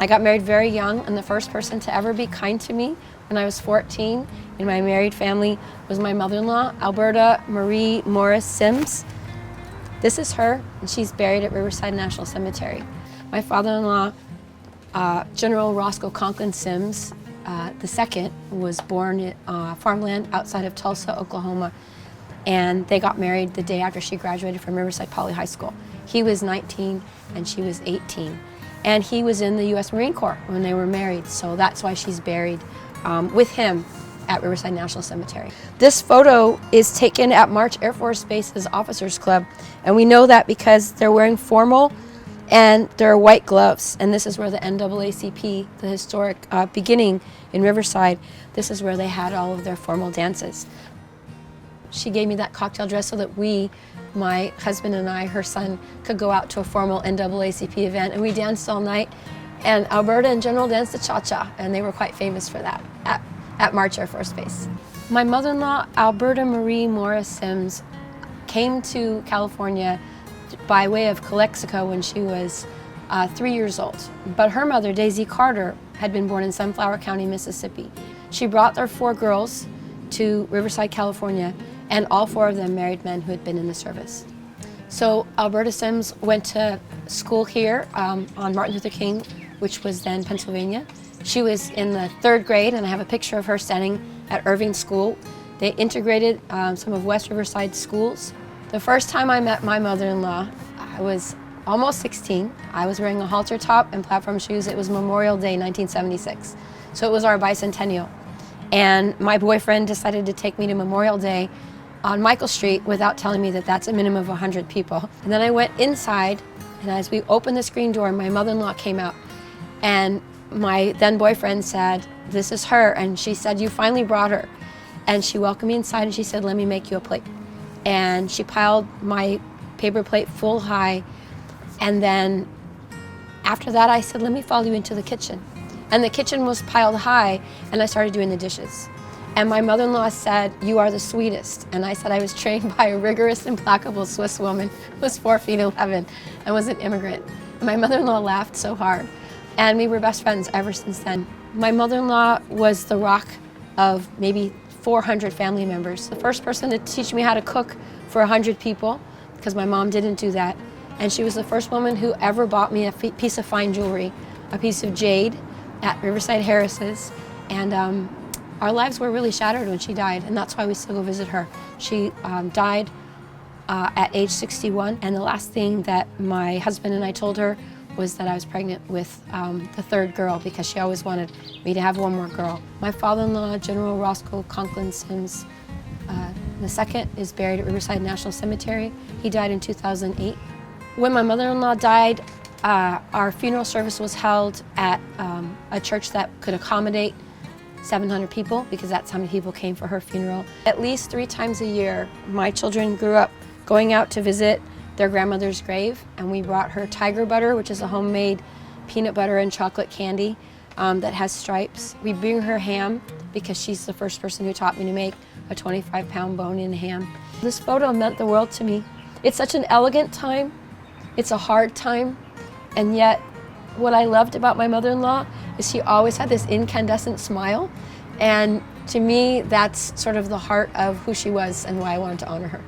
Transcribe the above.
I got married very young, and the first person to ever be kind to me when I was 14 in my married family was my mother-in-law, Alberta Marie Morris Sims. This is her, and she's buried at Riverside National Cemetery. My father-in-law, General Roscoe Conklin Sims, II, was born at farmland outside of Tulsa, Oklahoma, and they got married the day after she graduated from Riverside Poly High School. He was 19 and she was 18. And he was in the U.S. Marine Corps when they were married, so that's why she's buried with him at Riverside National Cemetery. This photo is taken at March Air Force Base's Officers Club, and we know that because they're wearing formal and there are white gloves, and this is where the NAACP, the historic beginning in Riverside, this is where they had all of their formal dances. She gave me that cocktail dress so that we, my husband and I, her son, could go out to a formal NAACP event, and we danced all night. And Alberta and General danced the cha-cha, and they were quite famous for that at March Air Force Base. My mother-in-law, Alberta Marie Morris Sims, came to California by way of Calexico when she was 3 years old. But her mother, Daisy Carter, had been born in Sunflower County, Mississippi. She brought their 4 girls to Riverside, California, and all 4 of them married men who had been in the service. So Alberta Sims went to school here on Martin Luther King, which was then Pennsylvania. She was in the 3rd grade, and I have a picture of her standing at Irving School. They integrated some of West Riverside schools. The first time I met my mother-in-law, I was almost 16. I was wearing a halter top and platform shoes. It was Memorial Day, 1976. So it was our bicentennial. And my boyfriend decided to take me to Memorial Day on Michael Street without telling me that that's a minimum of 100 people. And then I went inside, and as we opened the screen door, my mother-in-law came out, and my then boyfriend said, "This is her," and she said, "You finally brought her." And she welcomed me inside, and she said, "Let me make you a plate." And she piled my paper plate full high, and then after that I said, "Let me follow you into the kitchen." And the kitchen was piled high, and I started doing the dishes. And my mother-in-law said, "You are the sweetest." And I said I was trained by a rigorous, implacable Swiss woman who was 4'11" and was an immigrant. And my mother-in-law laughed so hard. And we were best friends ever since then. My mother-in-law was the rock of maybe 400 family members. The first person to teach me how to cook for 100 people, because my mom didn't do that. And she was the first woman who ever bought me a piece of fine jewelry, a piece of jade at Riverside Harris's. And our lives were really shattered when she died, and that's why we still go visit her. She died at age 61, and the last thing that my husband and I told her was that I was pregnant with the 3rd girl, because she always wanted me to have 1 more girl. My father-in-law, General Roscoe Conklin Sims, II, is buried at Riverside National Cemetery. He died in 2008. When my mother-in-law died, our funeral service was held at a church that could accommodate 700 people, because that's how many people came for her funeral. At least 3 times a year, my children grew up going out to visit their grandmother's grave, and we brought her tiger butter, which is a homemade peanut butter and chocolate candy that has stripes. We bring her ham, because she's the first person who taught me to make a 25-pound bone-in ham. This photo meant the world to me. It's such an elegant time. It's a hard time, and yet what I loved about my mother-in-law is she always had this incandescent smile, and to me that's sort of the heart of who she was and why I wanted to honor her.